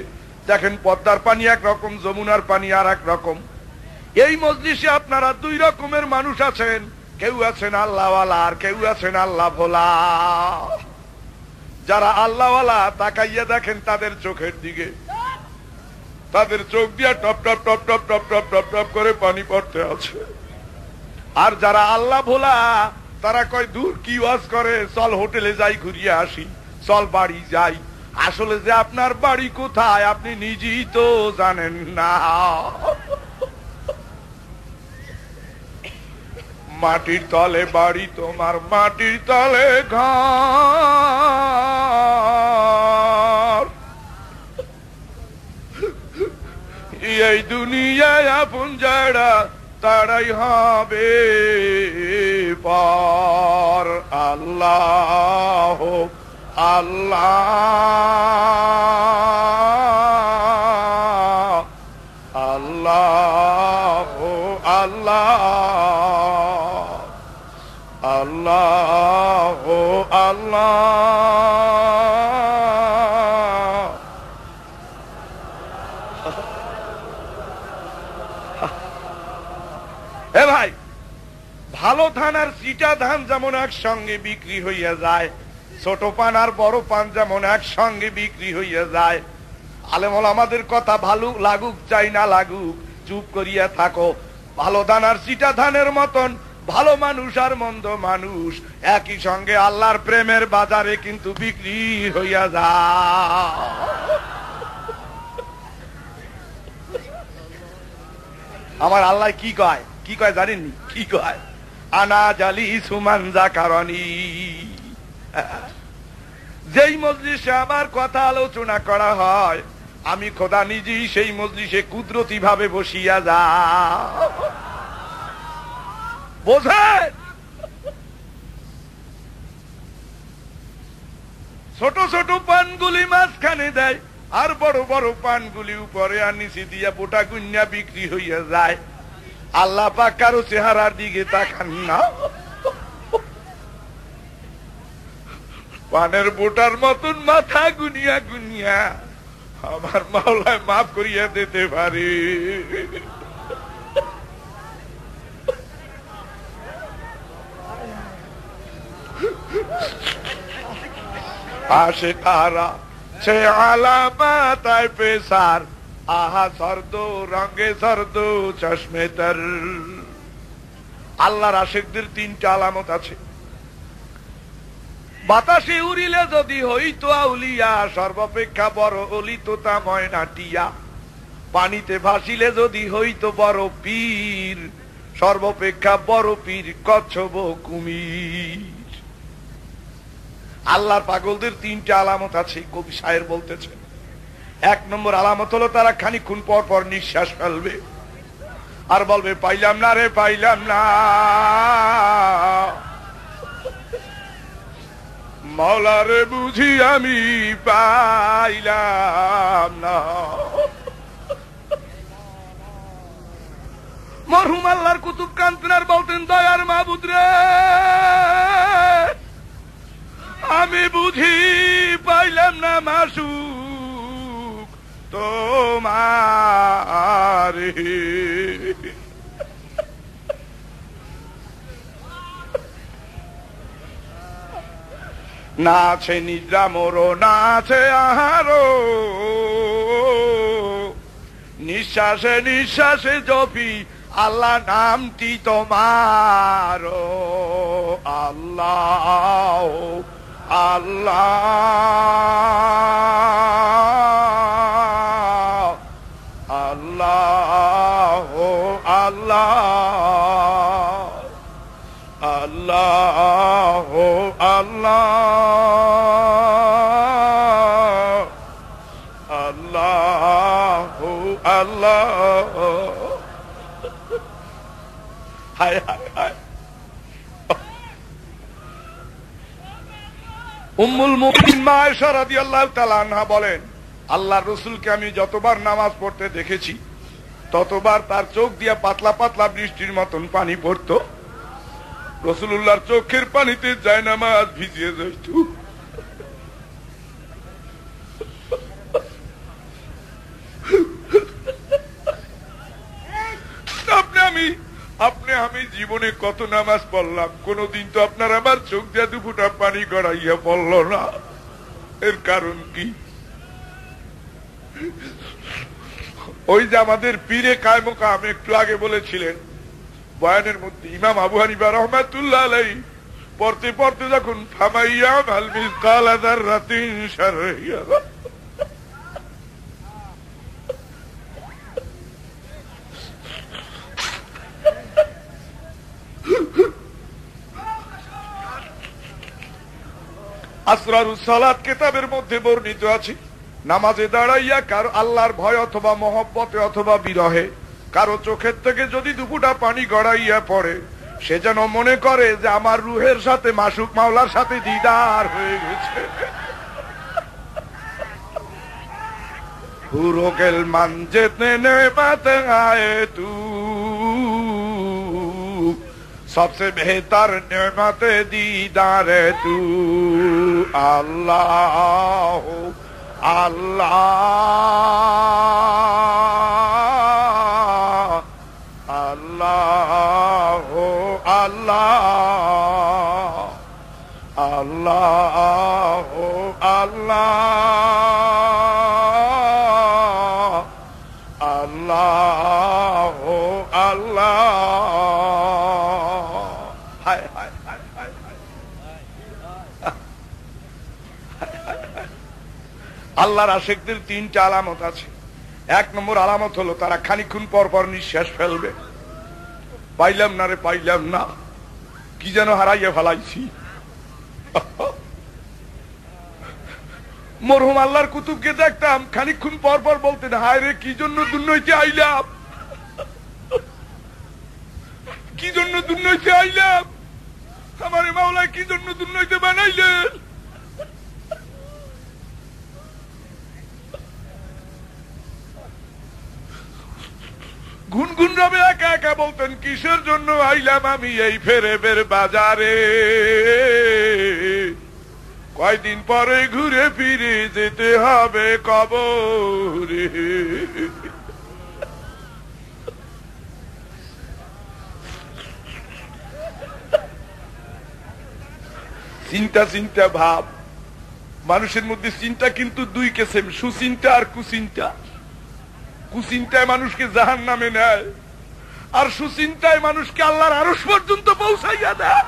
দেখেন পদ্মার পানি একরকম, যমুনার পানি আর এক রকম। এই মজলিসে আপনারা 2 রকমের মানুষ আছেন, কেউ আছেন আল্লাহওয়ালা আর কেউ আছেন আল্লাহ ভোলা। যারা আল্লাহওয়ালা তাকাইয়া দেখেন তাদের চোখের দিকে, তাদের চোখ দিয়া top top top top top top top top করে পানি পড়তে আছে। আর যারা আল্লাহ ভোলা তারা কয় দূর কি ওয়াজ করে, চল হোটেলে যাই ঘুরিয়ে আসি, চল বাড়ি যাই। আসলে যে আপনার বাড়ি কোথায় আপনি নিজেই তো জানেন না। মাটির তলে বাড়ি তোমার, মাটির তলে ঘর। এই দুনিয়ায় আপন যারা তারাই হবে পর। আল্লাহ আল্লাহ আল্লাহ আল্লাহ আল্লাহ আল্লাহ। এ ভাই, ভালো ধান আর চিটা ধান যেমন একসঙ্গে বিক্রি হইয়া যায়, ছোট পান আর বড় পান যেমন একসঙ্গে বিক্রি হইয়া যায়। আলেম ওলামাদের কথা ভালো লাগুক চাই না লাগুক, চুপ করিয়া থাকো। ভালো ধান আর চিটা ধানের মতন ভালো মানুষ আর মন্দ মানুষ একই সঙ্গে আল্লাহর প্রেমের বাজারে কিন্তু বিক্রি হইয়া যায়। আমার আল্লাহ কি কয়, কি কয় জানেননি? কি কয়? আনা জালি সুমান জাকারনি। যেই মজলিসে আমার কথা আলোচনা করা হয়, আমি খোদা নিজেই সেই মজলিসে কুদরতি ভাবে বসিয়া যা। বোঝেন? ছোট ছোট পানগুলি মাঝখানে দেয়, আর বড় বড় পানগুলি উপরে আর নিচে দিয়া বোটা গুন্যা বিক্রি হইয়া যায়। আল্লাহ পাক কারো চেহারার দিকে তাকান না। পানের বোটার মতন মাথা গুনিয়া গুনিয়া আমার মাওলায় মাফ করিয়া দিতে পারে। আসে তারা সে আলামাতায় পেশার, আহা সর্দ রঙে সর্দ চশমে তর। আল্লাহর আশিকদের 3টা আলামত আছে। বাতাসে উড়িলে যদি হইতো আউলিয়া, সর্বাপেক্ষা বড় অলি তোতা ময়না টিয়া। পানিতে ভাসিলে যদি হইতো বড় পীর, সর্বাপেক্ষা বড় পীর কচ্ছপ কুমির। আল্লাহর পাগলদের 3টা আলামত আছে, কবি শায়ের বলতেছেন। 1 নম্বর আলামত হলো তারা খানিকক্ষণ পর পর নিঃশ্বাস ফেলবে আর বলবে পাইলাম না রে, পাইলাম না। মাওলারে বুঝি আমি পাইলাম না। মরহুম আল্লাহর কুতুব কান্তনার বলতেন, দয়ার মাবুদ রে, আমি বুঝি পাইলাম না মাসুক তোমার। না আছে নিদ্রা মোরো, না আছে আহারো, নিঃশ্বাসে নিঃশ্বাসে জপি আল্লাহ নামটি তোমার। আল্লাহ আল্লাহ আল্লাহ আল্লাহ আল্লাহ আল্লাহ আল্লাহ আল্লাহ। হায় হায় হায়। উম্মুল মুমিনিন মা আয়েশা রাদিয়াল্লাহু তাআলা আনহা বলেন, আল্লাহর রাসূলকে আমি যতবার নামাজ পড়তে দেখেছি ততবার তার চোখ দিয়া পাতলা পাতলা বৃষ্টির মতন পানি পড়তো। রাসূলুল্লাহর চোখের পানিতে জায়নামাজ ভিজিয়ে যাইত। আপনি আমি জীবনে কত নামাজ পড়লাম, কোনদিন তো আপনার আমার চোখ দিয়ে দুফোঁটা পানি গড়াইয়া পড়ল না। এর কারণ কি? ওই যে আমাদের পীরে কায়ে মোকাম একটু আগে বলেছিলেন বয়ানের মধ্যে, ইমাম আবু হানিফা রাহমাতুল্লাহ আলাইহি পড়তে পড়তে যখন ফামাইয়া মাল মিসকাল যাররাতিন শাররিয়া, আসরারুস সালাত কিতাবের মধ্যে বর্ণিত আছে, নামাজে দাঁড়াইয়া কারো আল্লাহর ভয় অথবা মহব্বতে অথবা বিরহে কারো চোখের থেকে যদি দুফোঁটা পানি গড়াইয়া পড়ে, সে যেন মনে করে যে আমার রুহের সাথে মাসুক মাওলার সাথে দিদার হয়ে গেছে। হুরোকেল মান জিতনে নেমত আয়ে তু, सबसे बेहतर नेमत दीदार तू। अल्लाह अल्लाह अल्लाह अल्लाह अल्लाह अल्लाह अल्लाह अल्लाह। আল্লাহর আশিকদের তিনটা আলামত আছে। এক নম্বর আলামত হলো তারা খানিকক্ষণ পর পর নিঃশ্বাস ফেলবে, পাইলাম না রে পাইলাম না, কি যেন হারাইয়া ফেলাইছি। মরহুম আল্লাহর কুতুবকে দেখতাম খানিকক্ষণ পর পর বলতেন, হায় রে কি জন্য দুর্নইতে আইলাম, কি জন্য দুর্নইতে আইলাম, আমার মাওলা কি জন্য দুর্নইতে বানাইলেন। গুনগুন রবে একা একা বলতেন, কিসের জন্য আইলাম আমি এই ফেরেবের বাজারে, কয়দিন পরে ঘুরে ফিরে যেতে হবে কবরে। চিন্তা চিন্তা ভাব, মানুষের মধ্যে চিন্তা কিন্তু দুই কিসিম, সুচিন্তা আর কুচিন্তা। কুচিন্তায় মানুষকে জাহান্নামে নেয়, আর সুচিন্তায় মানুষকে আল্লাহর আরশ পর্যন্ত পৌঁছাইয়া দেয়।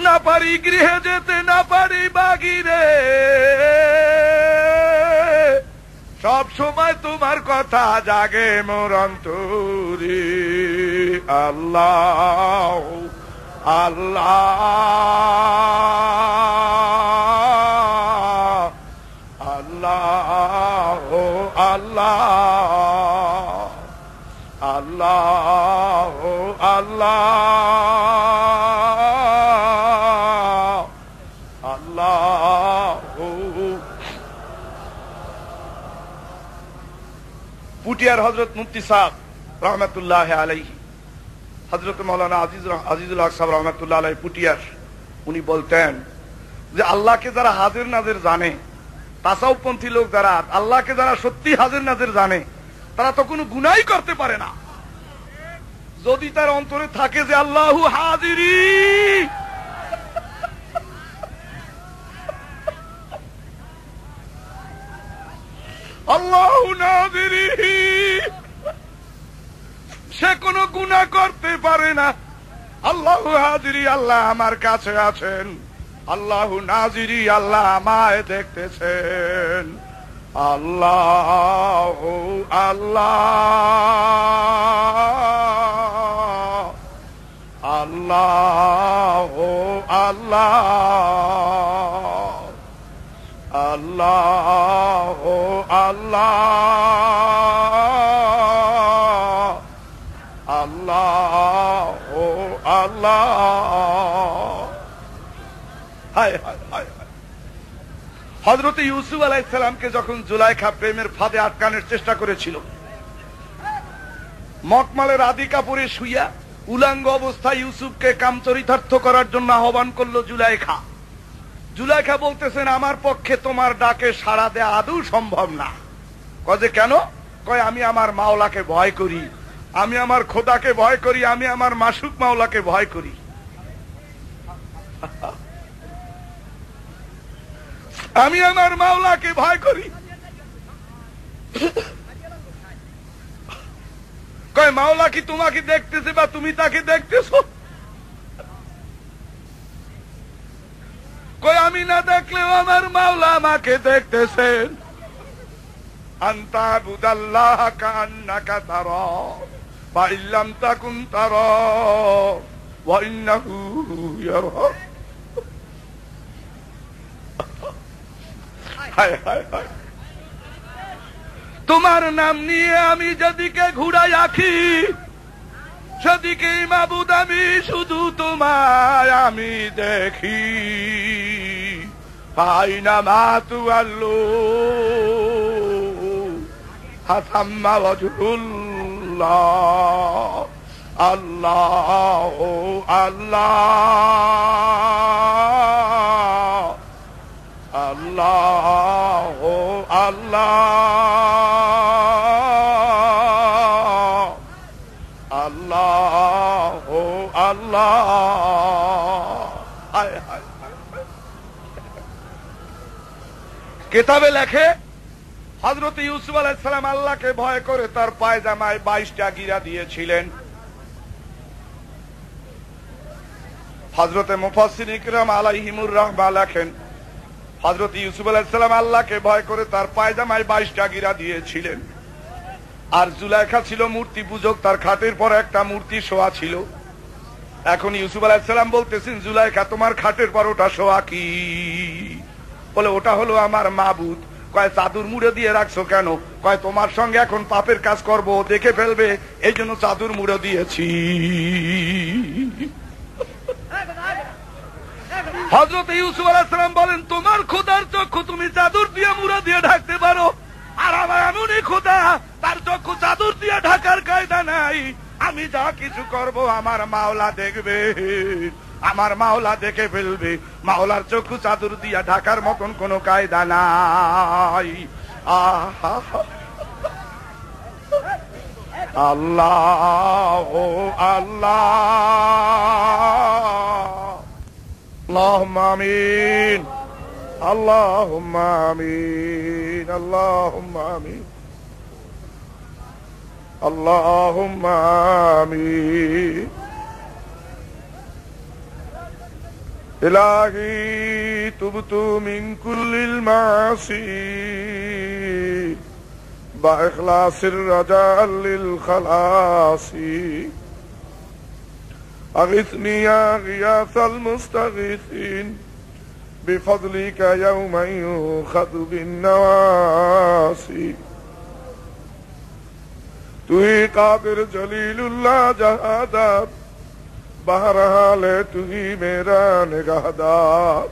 না পারি গৃহে যেতে, না পারি বাগিরে, সব সময় তোমার কথা জাগে মোর অন্তরে। আল্লাহ আল্লাহ আল্লাহ আল্লাহ আল্লাহ আল্লাহ আল্লাহ। পুটিয়ার হযরত মুফতি সাহেব রহমাতুল্লাহ আলাইহি, হযরত মাওলানা আজিজুল হক সাহেব রহমাতুল্লাহ আলাইহি পুটিয়ার, উনি বলতেন যে আল্লাহকে যারা হাজির নাজির জানে, তাসাউফপন্থী লোক যারা আল্লাহকে যারা সত্যি হাজির নাজির জানে, তারা তো কোনো গুনাহই করতে পারে না। যদি তার অন্তরে থাকে যে আল্লাহু হাজিরি, আল্লাহু নাজিরি, সে কোনো গুনাহ করতে পারে না। আল্লাহু হাজিরি, আল্লাহ আমার কাছে আছেন। আল্লাহু নাজিরি, আল্লাহ আমায় দেখতেছেন। আল্লাহ আল্লাহ আল্লাহ আল্লাহ আল্লাহ আল্লাহ আল্লাহ আল্লাহ। হায় হায় হায়। হযরত ইউসুফ আলাইহিস সালামকে যখন জুলাইখা প্রেমের ফাঁদে আটকানোর চেষ্টা করেছিল, মকমালের আদি কাপড়ে শুইয়া উলাঙ্গ অবস্থায় ইউসুফকে কামচরিতার্থ করার জন্য আহ্বান করলো জুলাইখা। জুলাইখা বলতেছেন, আমার পক্ষে তোমার ডাকে সাড়া দেয়া আদৌ সম্ভব না। কয়ে কেন? কয় আমি আমার মাওলাকে ভয় করি, আমি আমার খোদাকে ভয় করি, আমি আমার মাসুক মাওলাকে ভয় করি। আমি আমার মাওলাকে ভয় করি। কয় মাওলা কি তোমাকে দেখতেছে বা তুমি তাকে দেখতেছো? কয় আমি না দেখলেও আমার মাওলা আমাকে দেখতেছেন। আনতা বুদাল্লাহ কান্নাকা তারা বা ইল্লাম তাকুন তারা ওয়া ইন্নাহু ইয়ারা। হায় হায় হায়। তোমার নাম নিয়ে আমি যেদিকে ঘুরাই আঁকি, সেদিকে মাবুদ আমি শুধু তোমায় আমি দেখি। আইনা মা তুআল্লু হাসাম্মা ওয়াজহুল্লাহ। আল্লাহ আল্লাহ আল্লাহ আল্লাহ আল্লাহ আল্লাহ। কিতাবে লেখে হযরত ইউসুফ আলাইহিস সালাম আল্লাহকে ভয় করে তার পায়জামায় 22টা গিরা দিয়েছিলেন। হযরতে মুফাসসিরিন কিরাম আলাইহিমুর রাহমা লেখেন, হযরত ইউসুফ আলাইহিস সালাম আল্লাহকে ভয় করে তার পায়জামায় 22টা গিরা দিয়েছিলেন। আর জুলাইখা ছিল মূর্তি পূজক, তার খাটের পর একটা মূর্তি শোয়া ছিল। এখন ইউসুফ আলাইহিস সালাম বলতেছেন, জুলাইখা তোমার খাটের পর ওটা শোয়া কি? বলে ওটা হলো আমার মাবুদ। কয় চাদর মুড়ে দিয়ে রাখছো কেন? কয় তোমার সঙ্গে এখন পাপের কাজ করব, দেখে ফেলবে, এই জন্য চাদর মুড়ে দিয়েছি। হযরত ইউসুফ আলাইহিস সালাম বলেন, তোমার খোদার চক্ষু তুমি চাদর দিয়ে মুড়ে দিয়ে ঢাকতে পারো, আর আমার এমনই খোদা তার চক্ষু চাদর দিয়ে ঢাকার কায়দা নাই। আমি যা কিছু করব আমার মাওলা দেখবে, আমার মাওলা দেখে ফেলবে। মাওলার চক্ষু চাদর দিয়া ঢাকার মতন কোন কায়দা নাই। আল্লাহ আল্লাহ আল্লাহুম্মা আমিন আল্লাহুম্মা আমিন আল্লাহুম্মা আমিন আল্লাহুম্মা আমিন। ইলাহি তুবতু মিন কুল্লিল মাসি বা ইখলাসির রাজা লিল খালাসি। أغثني يا غياث المستغيثين بفضلك يوم يؤخذ بالنواسي। তুই কাদের জলিলুল্লাহ জাহাদাত, বহরহালে তুই মেরা নিগাহদার।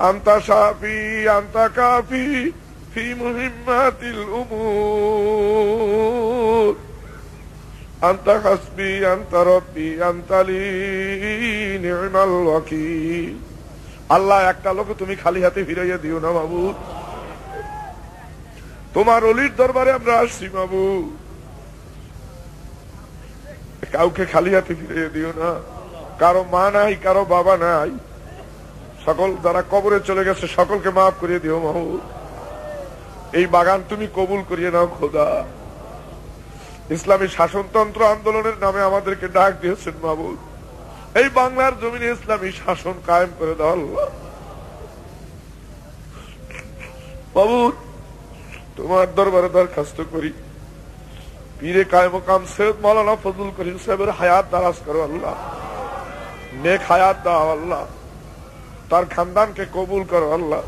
আনতা শাফি আনতা কাফি ফি মুহিম্মাতিল উমুর। আনতা হাসবি আনতা রব্বি আনতা লি নি'মাল ওয়াকিল। আল্লাহ, একটা লোক তুমি খালি হাতে ফিরাইয়া দিও না মাবুদ। তোমার অলির দরবারে আমরা আসছি মাবুদ। কাউকে খালি হাতে ফিরিয়ে দিও না। কারো মা নাই, কারো বাবা নাই, সকল যারা কবরে চলে গেছে সকলকে মাফ করিয়ে দিও মাহবুব। এই বাগান তুমি কবুল করিয়ে নাও খোদা। ইসলামী শাসনতন্ত্র আন্দোলনের নামে আমাদেরকে ডাক দিয়েছেন মাহবুব, এই বাংলার জমিনে ইসলামী শাসন কায়েম করে দাও আল্লাহ। মাহবুব তোমার দরবারে দরখাস্ত করি, পীরে কায়ে মুকাম সৈয়দ মাওলানা ফজলুল করিম সাহেবের হায়াত দারাজ করো আল্লাহ, নেক হায়াত দাও আল্লাহ, তার খানদানকে কবুল করো আল্লাহ,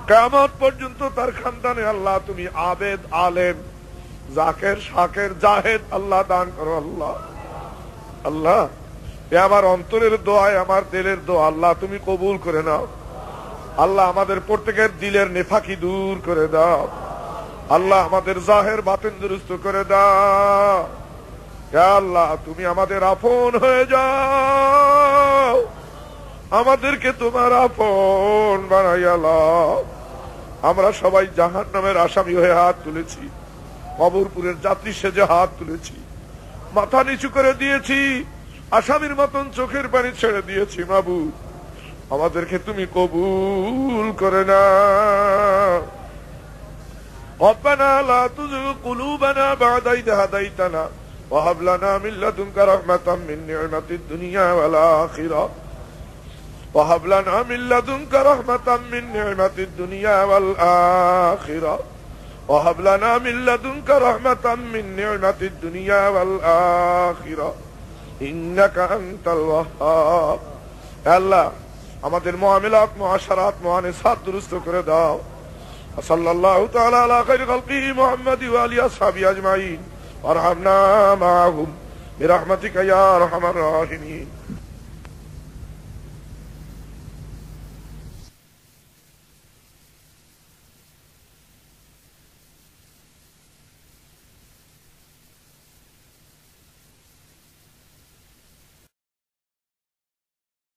কিয়ামত পর্যন্ত তার খানদানে আল্লাহ তুমি আবেদ, আলেম, জাকের, শাকের, জাহেদ আল্লাহ দান করো আল্লাহ। আল্লাহ এ আমার অন্তরের দোয়ায়, আমার দিলের দোয়া আল্লাহ তুমি কবুল করে নাও আল্লাহ। আমাদের প্রত্যেকের দিলের নেফাকি দূর করে দাও আল্লাহ, আমাদের জাহের বাতিন দুরুস্ত করে দাও ইয়া আল্লাহ। তুমি আমাদের আপন হয়ে যাও, আমাদেরকে তোমার আপন বানাইয়া লও। আমরা সবাই জাহান্নামের আসামি হয়ে হাত তুলেছি, কবরপুরের যাত্রী সেজে হাত তুলেছি, মাথা নিচু করে দিয়েছি, আসামির মতন চোখের পানি ছেড়ে দিয়েছি। মাবুদ আমাদেরকে তুমি কবুল করে নাও। ربنا لا تزغ قلوبنا بعد إذ هديتنا وهب لنا من لدنك رحمة من نعمة الدنيا والآخرة وهب لنا من لدنك رحمة من نعمة الدنيا والآخرة وهب لنا من لدنك رحمة من نعمة الدنيا والآخرة إنك أنت الوهاب। আল্লাহ আমাদের মুআমালাত, মুআশারাত, মুআনিসাত দুরুস্ত করে দাও। সাল্লাল্লাহু তাআলা আলা খায়রি খালকিহি মুহাম্মাদ ওয়া আলিহি আসহাবিহি আজমাইন ওয়ারহামনা মাআহুম বিরহমাতিকা ইয়া আরহামার রাহিমিন।